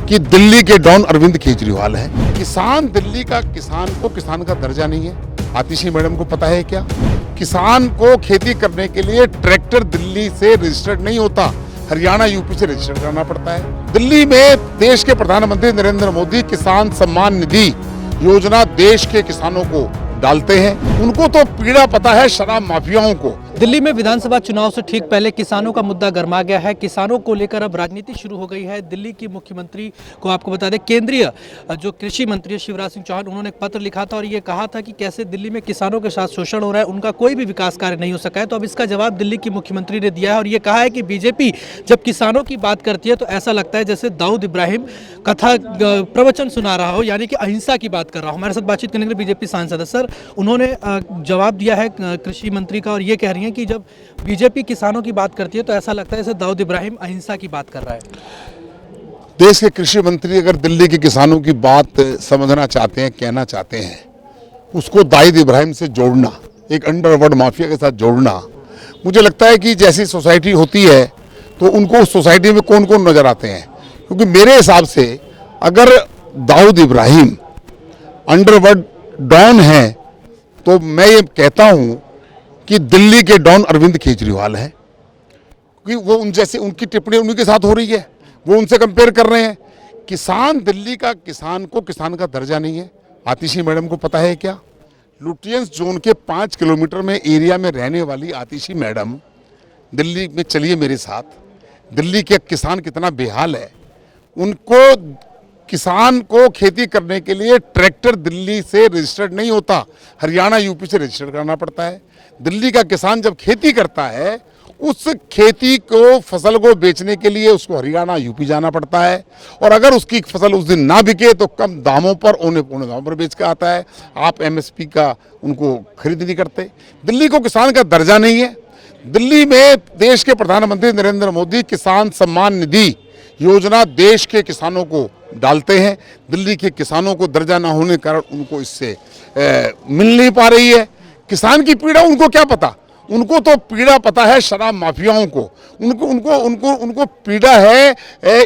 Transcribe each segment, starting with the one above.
कि दिल्ली के डॉन अरविंद केजरीवाल है। किसान दिल्ली का किसान को किसान का दर्जा नहीं है। आतिशी मैडम को पता है क्या? किसान को खेती करने के लिए ट्रैक्टर दिल्ली से रजिस्टर्ड नहीं होता, हरियाणा यूपी से रजिस्टर्ड कराना पड़ता है। दिल्ली में देश के प्रधानमंत्री नरेंद्र मोदी किसान सम्मान निधि योजना देश के किसानों को डालते हैं। उनको तो पीड़ा पता है शराब माफियाओं को। दिल्ली में विधानसभा चुनाव से ठीक पहले किसानों का मुद्दा गर्मा गया है। किसानों को लेकर अब राजनीति शुरू हो गई है। दिल्ली की मुख्यमंत्री को आपको बता दें, केंद्रीय जो कृषि मंत्री शिवराज सिंह चौहान, उन्होंने एक पत्र लिखा था और ये कहा था कि कैसे दिल्ली में किसानों के साथ शोषण हो रहा है, उनका कोई भी विकास कार्य नहीं हो सका है। तो अब इसका जवाब दिल्ली की मुख्यमंत्री ने दिया है और ये कहा है कि बीजेपी जब किसानों की बात करती है तो ऐसा लगता है जैसे दाऊद इब्राहिम कथा प्रवचन सुना रहा हो, यानी कि अहिंसा की बात कर रहा हो। हमारे साथ बातचीत करने के लिए बीजेपी सांसद है सर, उन्होंने जवाब दिया है कृषि मंत्री का और ये कह रही हैं कि जब बीजेपी किसानों की बात करती है तो ऐसा लगता है जैसे दाऊद इब्राहिम अहिंसा की बात कर रहा है। देश के कृषि मंत्री अगर दिल्ली के किसानों की बात समझना चाहते हैं, कहना चाहते हैं, उसको दाऊद इब्राहिम से जोड़ना, एक अंडरवर्ल्ड माफिया के साथ जोड़ना, मुझे लगता है कि जैसी सोसाइटी होती है तो उनको उस सोसाइटी में कौन कौन नजर आते हैं। क्योंकि मेरे हिसाब से अगर दाऊद इब्राहिम अंडरवर्ल्ड डॉन है तो मैं ये कहता हूं कि दिल्ली के डॉन अरविंद केजरीवाल है। क्योंकि वो उन जैसे उनकी टिप्पणी उन्हीं के साथ हो रही है, वो उनसे कंपेयर कर रहे हैं। किसान दिल्ली का किसान को किसान का दर्जा नहीं है। आतिशी मैडम को पता है क्या? लुटियंस जोन के 5 किलोमीटर में एरिया में रहने वाली आतिशी मैडम दिल्ली में चलिए मेरे साथ, दिल्ली के किसान कितना बेहाल है। उनको किसान को खेती करने के लिए ट्रैक्टर दिल्ली से रजिस्टर्ड नहीं होता, हरियाणा यूपी से रजिस्टर्ड कराना पड़ता है। दिल्ली का किसान जब खेती करता है, उस खेती को फसल को बेचने के लिए उसको हरियाणा यूपी जाना पड़ता है और अगर उसकी फसल उस दिन ना बिके तो कम दामों पर, औने पौने दामों पर बेच के आता है। आप एमएसपी का उनको खरीद नहीं करते। दिल्ली को किसान का दर्जा नहीं है। दिल्ली में देश के प्रधानमंत्री नरेंद्र मोदी किसान सम्मान निधि योजना देश के किसानों को डालते हैं। दिल्ली के किसानों को दर्जा ना होने के कारण उनको इससे मिल नहीं पा रही है। किसान की पीड़ा उनको क्या पता? उनको तो पीड़ा पता है शराब माफियाओं को। उनको उनको उनको उनको पीड़ा है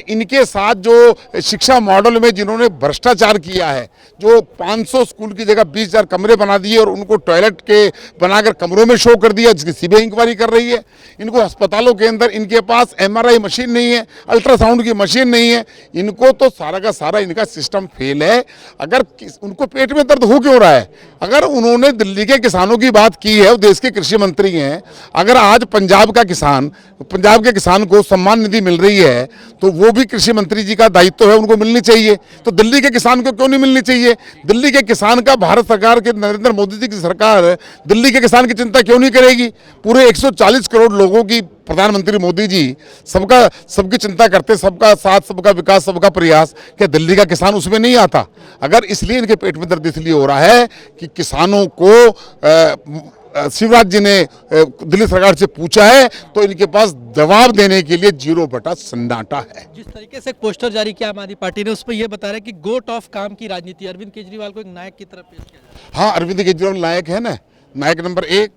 इनके साथ जो शिक्षा मॉडल में जिन्होंने भ्रष्टाचार किया है, जो 500 स्कूल की जगह 20,000 कमरे बना दिए और उनको टॉयलेट के बनाकर कमरों में शो कर दिया, जिसकी सीबीआई इंक्वायरी कर रही है। इनको अस्पतालों के अंदर इनके पास एमआरआई मशीन नहीं है, अल्ट्रासाउंड की मशीन नहीं है। इनको तो सारा का सारा इनका सिस्टम फेल है। अगर उनको पेट में दर्द हो क्यों रहा है? अगर उन्होंने दिल्ली के किसानों की बात की है, वो देश के कृषि मंत्री हैं, अगर आज पंजाब के किसान को सम्मान निधि मिल रही है तो वो भी कृषि मंत्री जी का दायित्व है, उनको मिलनी चाहिए। तो दिल्ली के किसान को क्यों नहीं मिलनी चाहिए? दिल्ली के किसान का भारत सरकार के नरेंद्र मोदी जी की सरकार दिल्ली के किसान की चिंता क्यों नहीं करेगी? पूरे 140 करोड़ लोगों की प्रधानमंत्री मोदी जी सबकी चिंता करते, सबका साथ, सबका विकास, सबका प्रयास। क्या दिल्ली का किसान उसमें नहीं आता? अगर इसलिए इनके पेट में दर्द इसलिए हो रहा है कि किसानों को शिवराज जी ने दिल्ली सरकार से पूछा है तो इनके पास जवाब देने के लिए 0 सन्नाटा है। जिस तरीके से एक पोस्टर जारी किया आम आदमी पार्टी ने, उस पर यह बता रहा है कि गोट ऑफ काम की राजनीति, अरविंद केजरीवाल को एक नायक की तरफ पेश किया जाए। हाँ, अरविंद केजरीवाल नायक है ना, नायक नंबर 1।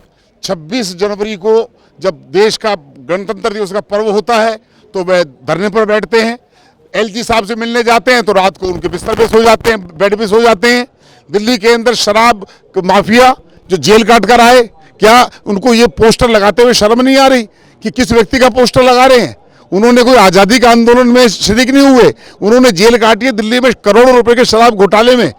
26 जनवरी को जब देश का गणतंत्र दिवस का पर्व होता है तो वह धरने पर बैठते हैं। एलजी साहब से मिलने जाते हैं तो रात को उनके बिस्तर पे सो जाते हैं, बेड पे सो जाते हैं। दिल्ली के अंदर शराब माफिया जो जेल काट कर आए, क्या उनको ये पोस्टर लगाते हुए शर्म नहीं आ रही कि किस व्यक्ति का पोस्टर लगा रहे हैं? उन्होंने कोई आज़ादी का आंदोलन में शरीक नहीं हुए। उन्होंने जेल काटी है दिल्ली में करोड़ों रुपए के शराब घोटाले में,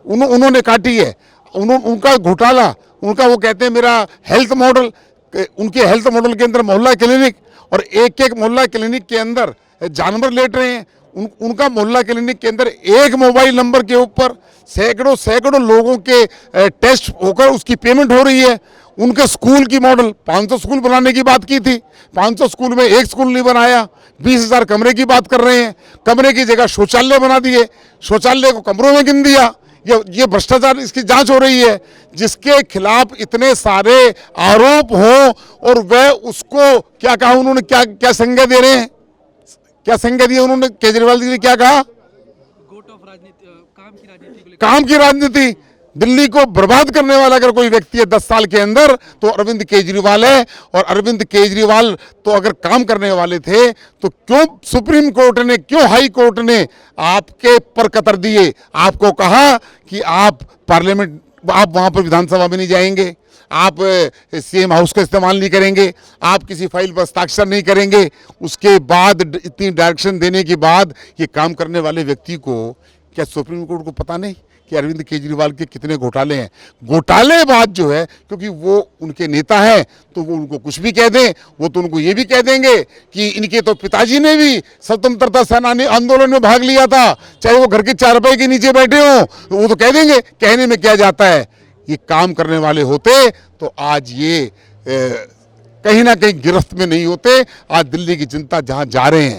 उन्होंने काटी है। उनका घोटाला, उनका वो कहते हैं मेरा हेल्थ मॉडल, उनके हेल्थ मॉडल के अंदर मोहल्ला क्लिनिक और एक मोहल्ला क्लिनिक के अंदर जानवर लेट रहे हैं। उनका मोहल्ला क्लिनिक के अंदर एक मोबाइल नंबर के ऊपर सैकड़ों लोगों के टेस्ट होकर उसकी पेमेंट हो रही है। उनके स्कूल की मॉडल 500 स्कूल बनाने की बात की थी, 500 स्कूल में एक स्कूल नहीं बनाया। 20,000 कमरे की बात कर रहे हैं, कमरे की जगह शौचालय बना दिए, शौचालय को कमरों में गिन दिया। ये भ्रष्टाचार, इसकी जांच हो रही है। जिसके खिलाफ इतने सारे आरोप हों और वह उसको क्या कहा उन्होंने, क्या संज्ञा दे रहे हैं, क्या संज्ञा दी उन्होंने? केजरीवाल जी ने क्या कहा? गोट ऑफ राजनीति, काम की राजनीति। काम की राजनीति। दिल्ली को बर्बाद करने वाला अगर कोई व्यक्ति है 10 साल के अंदर तो अरविंद केजरीवाल है। और अरविंद केजरीवाल तो अगर काम करने वाले थे तो क्यों सुप्रीम कोर्ट ने, क्यों हाई कोर्ट ने आपके पर कतर दिए, आपको कहा कि आप पार्लियामेंट, आप वहां पर विधानसभा में नहीं जाएंगे, आप सीएम हाउस का इस्तेमाल नहीं करेंगे, आप किसी फाइल पर हस्ताक्षर नहीं करेंगे। उसके बाद इतनी डायरेक्शन देने के बाद ये काम करने वाले व्यक्ति को क्या सुप्रीम कोर्ट को पता नहीं कि अरविंद केजरीवाल के कितने घोटाले हैं? घोटाले बात जो है, क्योंकि वो उनके नेता हैं तो वो उनको कुछ भी कह दें, वो तो उनको ये भी कह देंगे कि इनके तो पिताजी ने भी स्वतंत्रता सेनानी आंदोलन में भाग लिया था, चाहे वो घर के चारपाई के नीचे बैठे हों, तो वो तो कह देंगे, कहने में क्या जाता है। ये काम करने वाले होते तो आज ये कहीं ना कहीं गिरफ्त में नहीं होते। आज दिल्ली की जनता जहां जा रहे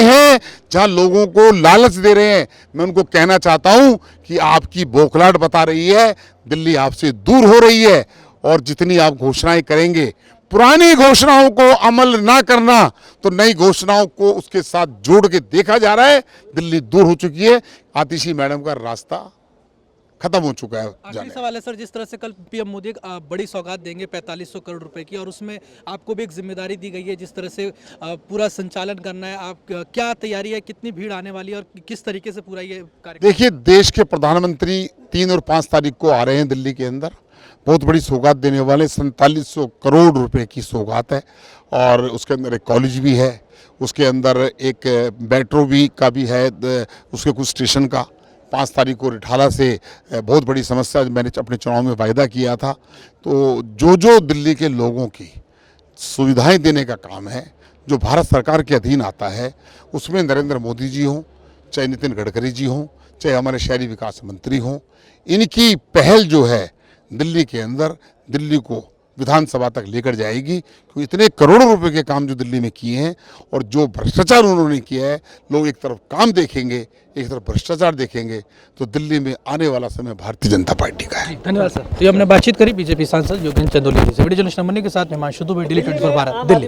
हैं, जहां लोगों को लालच दे रहे हैं, मैं उनको कहना चाहता हूं कि आपकी बौखलाहट बता रही है, दिल्ली आपसे दूर हो रही है। और जितनी आप घोषणाएं करेंगे, पुरानी घोषणाओं को अमल ना करना तो नई घोषणाओं को उसके साथ जोड़ के देखा जा रहा है। दिल्ली दूर हो चुकी है, आतिशी मैडम का रास्ता खत्म हो चुका है। आखिरी सवाल है सर, जिस तरह से कल पीएम मोदी एक बड़ी सौगात देंगे 4500 करोड़ रुपए की, और उसमें आपको भी एक जिम्मेदारी दी गई है जिस तरह से पूरा संचालन करना है, आप क्या तैयारी है, कितनी भीड़ आने वाली है और किस तरीके से पूरा ये कार्यक्रम? देखिए, देश के प्रधानमंत्री 3 और 5 तारीख को आ रहे हैं दिल्ली के अंदर, बहुत बड़ी सौगात देने वाले, 4700 करोड़ रुपए की सौगात है। और उसके अंदर एक कॉलेज भी है, उसके अंदर एक मेट्रो भी का भी है, उसके कुछ स्टेशन का। 5 तारीख को रिठाला से बहुत बड़ी समस्या मैंने अपने चुनाव में वायदा किया था। तो जो दिल्ली के लोगों की सुविधाएं देने का काम है, जो भारत सरकार के अधीन आता है, उसमें नरेंद्र मोदी जी हों, चाहे नितिन गडकरी जी हों, चाहे हमारे शहरी विकास मंत्री हों, इनकी पहल जो है दिल्ली के अंदर, दिल्ली को विधानसभा तक लेकर जाएगी। क्योंकि इतने करोड़ों रुपए के काम जो दिल्ली में किए हैं और जो भ्रष्टाचार उन्होंने किया है, लोग एक तरफ काम देखेंगे, एक तरफ भ्रष्टाचार देखेंगे, तो दिल्ली में आने वाला समय भारतीय जनता पार्टी का है। धन्यवाद सर। तो ये हमने बातचीत करी बीजेपी सांसद योगेंद्र चंदौली जी से। वीडियो जर्नलिस्ट नमनी के साथ हिमांशु दुबे, दिल्ली 24 भारत, दिल्ली।